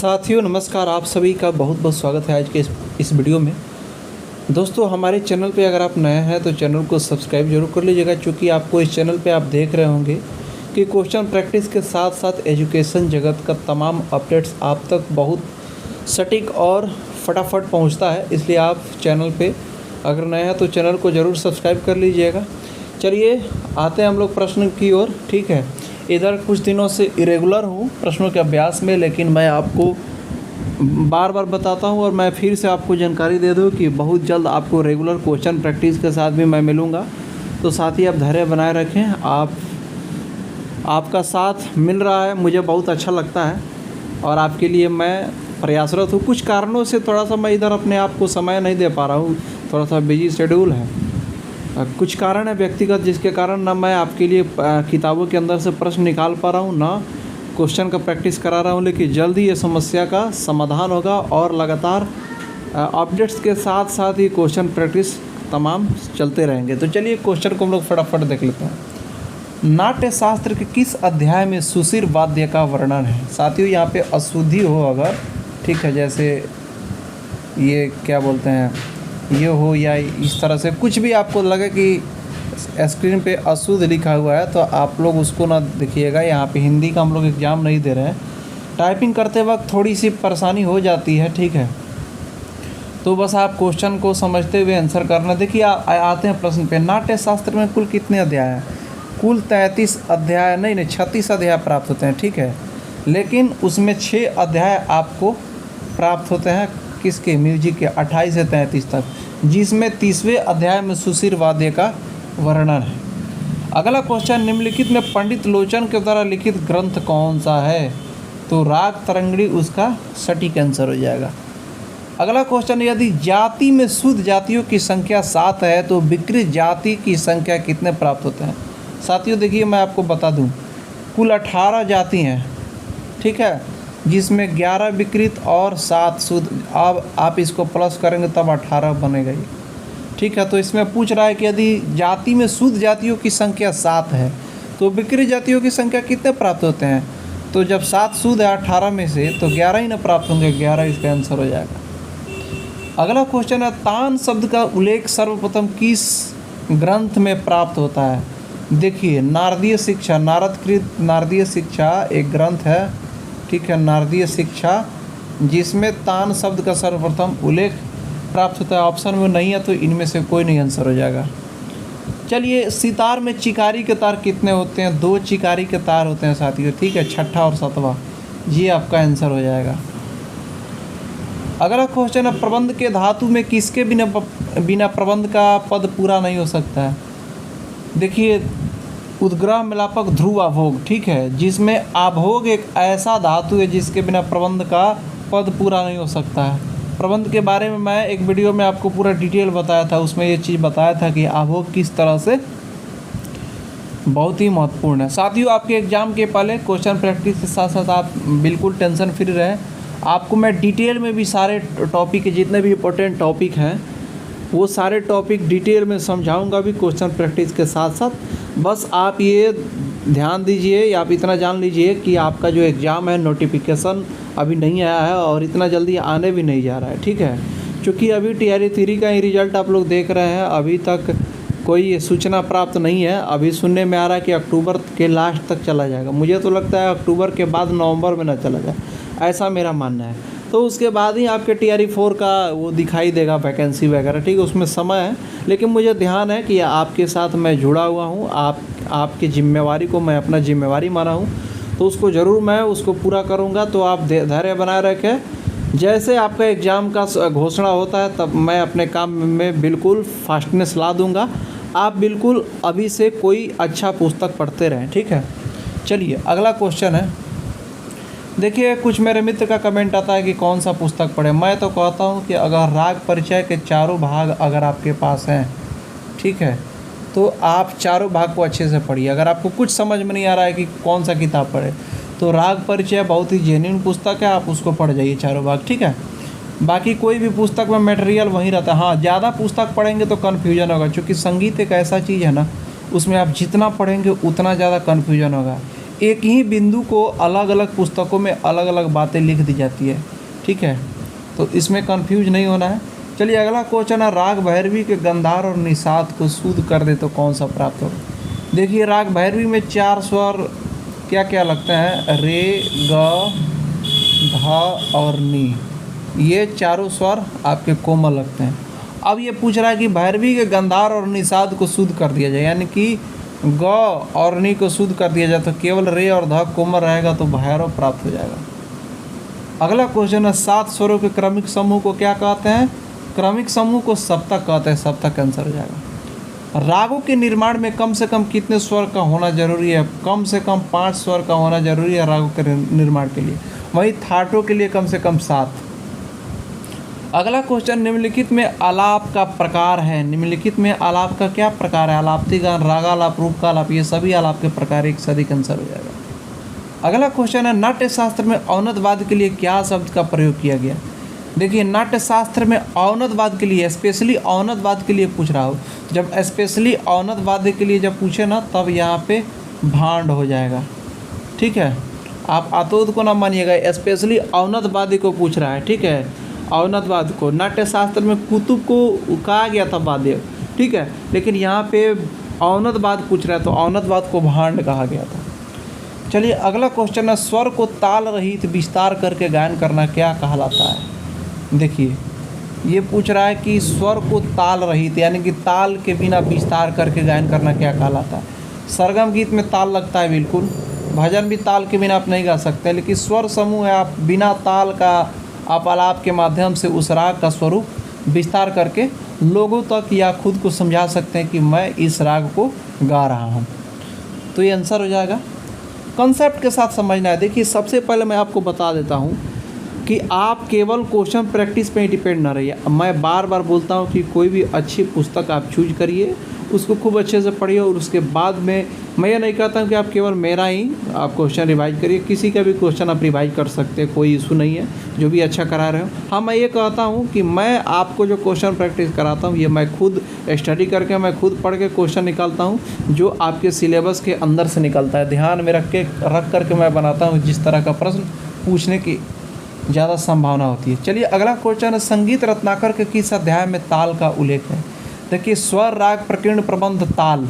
साथियों नमस्कार, आप सभी का बहुत बहुत स्वागत है आज के इस वीडियो में। दोस्तों हमारे चैनल पे अगर आप नए हैं तो चैनल को सब्सक्राइब जरूर कर लीजिएगा, क्योंकि आपको इस चैनल पे आप देख रहे होंगे कि क्वेश्चन प्रैक्टिस के साथ साथ एजुकेशन जगत का तमाम अपडेट्स आप तक बहुत सटीक और फटाफट पहुंचता है। इसलिए आप चैनल पे अगर नए हैं तो चैनल को ज़रूर सब्सक्राइब कर लीजिएगा। चलिए आते हैं हम लोग प्रश्न की ओर। ठीक है, इधर कुछ दिनों से इरेगुलर हूँ प्रश्नों के अभ्यास में, लेकिन मैं आपको बार बार बताता हूँ और मैं फिर से आपको जानकारी दे दूँ कि बहुत जल्द आपको रेगुलर क्वेश्चन प्रैक्टिस के साथ भी मैं मिलूँगा। तो साथ ही आप धैर्य बनाए रखें। आपका साथ मिल रहा है, मुझे बहुत अच्छा लगता है और आपके लिए मैं प्रयासरत हूँ। कुछ कारणों से थोड़ा सा मैं इधर अपने आप को समय नहीं दे पा रहा हूँ, थोड़ा सा बिजी शेड्यूल है, कुछ कारण है व्यक्तिगत, जिसके कारण ना मैं आपके लिए किताबों के अंदर से प्रश्न निकाल पा रहा हूँ, ना क्वेश्चन का प्रैक्टिस करा रहा हूँ। लेकिन जल्द ही ये समस्या का समाधान होगा और लगातार अपडेट्स के साथ साथ ही क्वेश्चन प्रैक्टिस तमाम चलते रहेंगे। तो चलिए क्वेश्चन को हम लोग फटाफट देख लेते हैं। नाट्य शास्त्र के किस अध्याय में सुशिर वाद्य का वर्णन है? साथियों यहाँ पे अशुद्धि हो अगर, ठीक है, जैसे ये क्या बोलते हैं, ये हो या इस तरह से कुछ भी आपको लगे कि स्क्रीन पे अशुद्ध लिखा हुआ है तो आप लोग उसको ना देखिएगा। यहाँ पे हिंदी का हम लोग एग्ज़ाम नहीं दे रहे हैं, टाइपिंग करते वक्त थोड़ी सी परेशानी हो जाती है, ठीक है। तो बस आप क्वेश्चन को समझते हुए आंसर करना। देखिए आते हैं प्रश्न पे। नाट्य शास्त्र में कुल कितने अध्याय हैं? कुल 33 अध्याय नहीं 36 अध्याय प्राप्त होते हैं, ठीक है। लेकिन उसमें 6 अध्याय आपको प्राप्त होते हैं किसके? म्यूजिक के, 28 से 33 तक, जिसमें 30वें अध्याय में सुशिर वाद्य का वर्णन है। अगला क्वेश्चन, निम्नलिखित में पंडित लोचन के द्वारा लिखित ग्रंथ कौन सा है? तो राग तरंगिणी उसका सटीक आंसर हो जाएगा। अगला क्वेश्चन, यदि जाति में शुद्ध जातियों की संख्या 7 है तो विकृत जाति की संख्या कितने प्राप्त होते हैं? साथियों देखिए मैं आपको बता दूं, कुल 18 जाति हैं, ठीक है, जिसमें 11 विकृत और 7 शुद्ध। अब आप इसको प्लस करेंगे तब 18 बनेगा ये, ठीक है। तो इसमें पूछ रहा है कि यदि जाति में शुद्ध जातियों की संख्या 7 है तो विकृत जातियों की संख्या कितने प्राप्त होते हैं? तो जब 7 शुद्ध है 18 में से तो 11 ही ना प्राप्त होंगे, 11 इसका आंसर हो जाएगा। अगला क्वेश्चन है, तान शब्द का उल्लेख सर्वप्रथम किस ग्रंथ में प्राप्त होता है? देखिए नारदीय शिक्षा, नारदकृत नारदीय शिक्षा एक ग्रंथ है, ठीक है, नारदीय शिक्षा, जिसमें तान शब्द का सर्वप्रथम उल्लेख प्राप्त होता है। ऑप्शन में नहीं है तो इनमें से कोई नहीं आंसर हो जाएगा। चलिए, सितार में चिकारी के तार कितने होते हैं? 2 चिकारी के तार होते हैं साथियों, ठीक है, 6ठा और 7वां, ये आपका आंसर हो जाएगा। अगला क्वेश्चन है, प्रबंध के धातु में किसके बिना प्रबंध का पद पूरा नहीं हो सकता है? देखिए उद्ग्रह मिलापक ध्रुव अभोग, ठीक है, जिसमें अभोग एक ऐसा धातु है जिसके बिना प्रबंध का पद पूरा नहीं हो सकता है। प्रबंध के बारे में मैं एक वीडियो में आपको पूरा डिटेल बताया था, उसमें ये चीज़ बताया था कि अभोग किस तरह से बहुत ही महत्वपूर्ण है। साथियों आपके एग्ज़ाम के पहले क्वेश्चन प्रैक्टिस के साथ साथ आप बिल्कुल टेंशन फ्री रहें। आपको मैं डिटेल में भी सारे टॉपिक के जितने भी इंपॉर्टेंट टॉपिक हैं वो सारे टॉपिक डिटेल में समझाऊंगा भी क्वेश्चन प्रैक्टिस के साथ साथ। बस आप ये ध्यान दीजिए या आप इतना जान लीजिए कि आपका जो एग्ज़ाम है नोटिफिकेशन अभी नहीं आया है और इतना जल्दी आने भी नहीं जा रहा है, ठीक है। क्योंकि अभी टीआरई 3 का ही रिज़ल्ट आप लोग देख रहे हैं, अभी तक कोई सूचना प्राप्त नहीं है। अभी सुनने में आ रहा है कि अक्टूबर के लास्ट तक चला जाएगा। मुझे तो लगता है अक्टूबर के बाद नवंबर में ना चला जाए, ऐसा मेरा मानना है। तो उसके बाद ही आपके टीआरई 4 का वो दिखाई देगा वैकेंसी वगैरह, ठीक है, उसमें समय है। लेकिन मुझे ध्यान है कि आपके साथ मैं जुड़ा हुआ हूँ, आपकी जिम्मेवारी को मैं अपना जिम्मेवारी माना हूँ, तो उसको ज़रूर मैं उसको पूरा करूँगा। तो आप धैर्य बनाए रखें। जैसे आपका एग्ज़ाम का घोषणा होता है तब मैं अपने काम में बिल्कुल फास्टनेस ला दूँगा। आप बिल्कुल अभी से कोई अच्छा पुस्तक पढ़ते रहें, ठीक है। चलिए अगला क्वेश्चन है। देखिए कुछ मेरे मित्र का कमेंट आता है कि कौन सा पुस्तक पढ़ें। मैं तो कहता हूँ कि अगर राग परिचय के चारों भाग अगर आपके पास हैं, ठीक है, तो आप चारों भाग को अच्छे से पढ़िए। अगर आपको कुछ समझ में नहीं आ रहा है कि कौन सा किताब पढ़े तो राग परिचय बहुत ही जेन्युइन पुस्तक है, आप उसको पढ़ जाइए चारों भाग, ठीक है। बाकी कोई भी पुस्तक में मटेरियल वहीं रहता है। हाँ, ज़्यादा पुस्तक पढ़ेंगे तो कन्फ्यूजन होगा, क्योंकि संगीत एक ऐसा चीज़ है ना, उसमें आप जितना पढ़ेंगे उतना ज़्यादा कन्फ्यूजन होगा। एक ही बिंदु को अलग अलग पुस्तकों में अलग अलग बातें लिख दी जाती है, ठीक है, तो इसमें कंफ्यूज नहीं होना है। चलिए अगला क्वेश्चन है, राग भैरवी के गंधार और निषाद को शुद्ध कर दे तो कौन सा प्राप्त होगा। देखिए राग भैरवी में 4 स्वर क्या क्या लगते हैं, रे, ग, ध और नी, ये चारों स्वर आपके कोमल लगते हैं। अब ये पूछ रहा है कि भैरवी के गंधार और निषाद को शुद्ध कर दिया जाए, यानी कि ग और नी को शुद्ध कर दिया जाए तो केवल रे और ध कोमल रहेगा तो भैरव प्राप्त हो जाएगा। अगला क्वेश्चन है, 7 स्वरों के क्रमिक समूह को क्या कहते हैं, क्रमिक समूह को सप्तक कहते हैं, सप्तक आंसर हो जाएगा। रागों के निर्माण में कम से कम कितने स्वर का होना जरूरी है, कम से कम 5 स्वर का होना जरूरी है रागों के निर्माण के लिए, वहीं थाटों के लिए कम से कम 7। अगला क्वेश्चन, निम्नलिखित में आलाप का प्रकार है, निम्नलिखित में आलाप का क्या प्रकार है, आलाप्ति गान, रागालाप, रूप का आलाप, ये सभी आलाप के प्रकार एक सदिक आंसर हो जाएगा। अगला क्वेश्चन है, नाट्य शास्त्र में औनतवाद के लिए क्या शब्द का प्रयोग किया गया। देखिए नाट्य शास्त्र में औनतवाद के लिए, स्पेशली औनतवाद के लिए पूछ रहा हो, जब स्पेशली औनतवाद के लिए जब पूछे ना तब यहाँ पे भांड हो जाएगा, ठीक है, आप आतोद को ना मानिएगा, स्पेशली औनतवादी को पूछ रहा है, ठीक है, औनतवाद को। नाट्य शास्त्र में कुतुब को कहा गया था वाद्य, ठीक है, लेकिन यहाँ पे औनतवाद पूछ रहा है तो औनतवाद को भांड कहा गया था। चलिए अगला क्वेश्चन है, स्वर को ताल रहित विस्तार करके गायन करना क्या कहलाता है। देखिए ये पूछ रहा है कि स्वर को ताल रहित यानी कि ताल के बिना विस्तार करके गायन करना क्या कहलाता है। सरगम गीत में ताल लगता है बिल्कुल, भजन भी ताल के बिना आप नहीं गा सकते, लेकिन स्वर समूह है, आप बिना ताल का आप आलाप के माध्यम से उस राग का स्वरूप विस्तार करके लोगों तक या खुद को समझा सकते हैं कि मैं इस राग को गा रहा हूँ, तो ये आंसर हो जाएगा। कॉन्सेप्ट के साथ समझना है। देखिए सबसे पहले मैं आपको बता देता हूँ कि आप केवल क्वेश्चन प्रैक्टिस पे ही डिपेंड ना रहिए। मैं बार बार बोलता हूँ कि कोई भी अच्छी पुस्तक आप चूज करिए, उसको खूब अच्छे से पढ़िए और उसके बाद में मैं ये नहीं कहता हूँ कि आप केवल मेरा ही आप क्वेश्चन रिवाइज करिए, किसी का भी क्वेश्चन आप रिवाइज कर सकते हैं, कोई इशू नहीं है, जो भी अच्छा करा रहे हो। हाँ मैं ये कहता हूँ कि मैं आपको जो क्वेश्चन प्रैक्टिस कराता हूँ ये मैं खुद स्टडी करके मैं खुद पढ़ के क्वेश्चन निकालता हूँ जो आपके सिलेबस के अंदर से निकलता है, ध्यान में रख करके मैं बनाता हूँ जिस तरह का प्रश्न पूछने की ज़्यादा संभावना होती है। चलिए अगला क्वेश्चन है, संगीत रत्नाकर के किस अध्याय में ताल का उल्लेख है। देखिए स्वर राग प्रकीर्ण प्रबंध ताल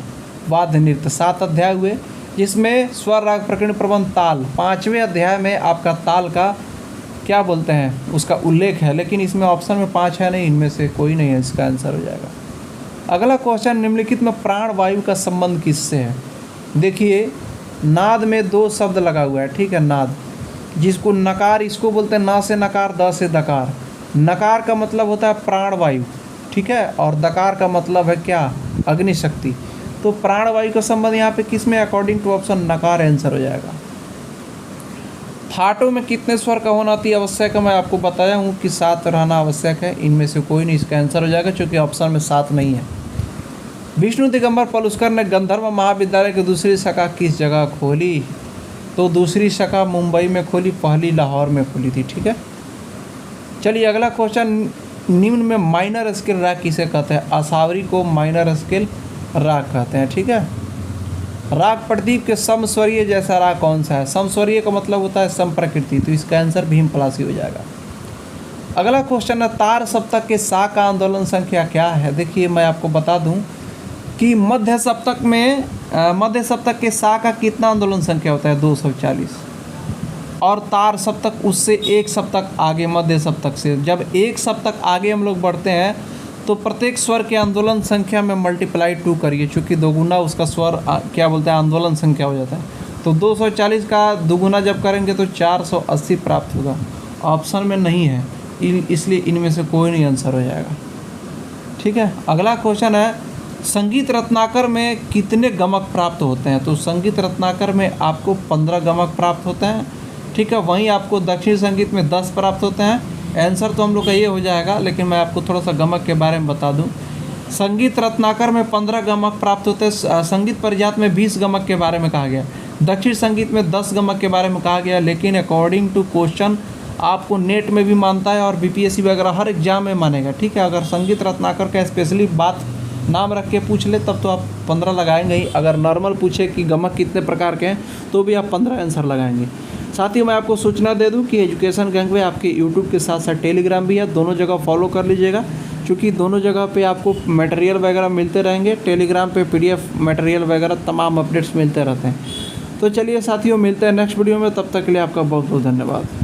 वाद्य नृत्य 7 अध्याय हुए, जिसमें स्वर राग प्रकीर्ण प्रबंध ताल 5वें अध्याय में आपका ताल का क्या बोलते हैं उसका उल्लेख है, लेकिन इसमें ऑप्शन में 5 है नहीं, इनमें से कोई नहीं है, इसका आंसर हो जाएगा। अगला क्वेश्चन, निम्नलिखित में प्राण वायु का संबंध किससे है। देखिए नाद में 2 शब्द लगा हुआ है, ठीक है, नाद जिसको नकार इसको बोलते हैं, ना से नकार द से दकार। नकार का मतलब होता है प्राण वायु, ठीक है, और दकार का मतलब है क्या, अग्नि शक्ति। तो प्राण वायु का संबंध यहाँ पे किस में, अकॉर्डिंग टू ऑप्शन नकार आंसर हो जाएगा। थाटों में कितने स्वर का होना अति आवश्यक है, मैं आपको बताया हूँ कि 7 रहना आवश्यक है, इनमें से कोई नहीं, इसका आंसर हो जाएगा क्योंकि ऑप्शन में 7 नहीं है। विष्णु दिगंबर पलुस्कर ने गंधर्व महाविद्यालय की दूसरी शाखा किस जगह खोली। तो दूसरी शाखा मुंबई में खोली, पहली लाहौर में खोली थी, ठीक है। चलिए अगला क्वेश्चन, निम्न में माइनर स्केल राग किसे कहते हैं। असावरी को माइनर स्केल राग कहते हैं, ठीक है। राग प्रदीप के समस्वरीय जैसा राग कौन सा है। समस्वरीय का मतलब होता है समप्रकृति, तो इसका आंसर भीम पलासी हो जाएगा। अगला क्वेश्चन है, तार सप्तक के सा का आंदोलन संख्या क्या है। देखिए मैं आपको बता दूं कि मध्य सप्तक के सा का कितना आंदोलन संख्या होता है, 240, और तार सप्तक उससे 1 सप्तक आगे, मध्य सप्तक से जब 1 सप्तक आगे हम लोग बढ़ते हैं तो प्रत्येक स्वर के आंदोलन संख्या में मल्टीप्लाई 2 करिए, चूँकि दोगुना उसका स्वर क्या बोलते हैं आंदोलन संख्या हो जाता है। तो 240 का दोगुना जब करेंगे तो 480 प्राप्त होगा, ऑप्शन में नहीं है, इसलिए इनमें से कोई नहीं आंसर हो जाएगा, ठीक है। अगला क्वेश्चन है, संगीत रत्नाकर में कितने गमक प्राप्त होते हैं। तो संगीत रत्नाकर में आपको 15 गमक प्राप्त होते हैं, ठीक है। वहीं आपको दक्षिण संगीत में 10 प्राप्त होते हैं। आंसर तो हम लोग का ये हो जाएगा, लेकिन मैं आपको थोड़ा सा गमक के बारे में बता दूं। संगीत रत्नाकर में 15 गमक प्राप्त होते हैं। संगीत परिजात में 20 गमक के बारे में कहा गया। दक्षिण संगीत में 10 गमक के बारे में कहा गया, लेकिन अकॉर्डिंग टू क्वेश्चन आपको नेट में भी मानता है और बीपीएससी वगैरह हर एग्जाम में मानेगा, ठीक है। अगर संगीत रत्नाकर का स्पेशली बात नाम रख के पूछ ले तब तो आप 15 लगाएंगे ही। अगर नॉर्मल पूछे कि गमक कितने प्रकार के हैं तो भी आप 15 आंसर लगाएंगे। साथ ही मैं आपको सूचना दे दूं कि एजुकेशन गैंग में आपके यूट्यूब के साथ साथ टेलीग्राम भी है, दोनों जगह फॉलो कर लीजिएगा, क्योंकि दोनों जगह पे आपको मटेरियल वगैरह मिलते रहेंगे। टेलीग्राम पे PDF मटेरियल वगैरह तमाम अपडेट्स मिलते रहते हैं। तो चलिए साथियों, मिलते हैं नेक्स्ट वीडियो में, तब तक के लिए आपका बहुत बहुत धन्यवाद।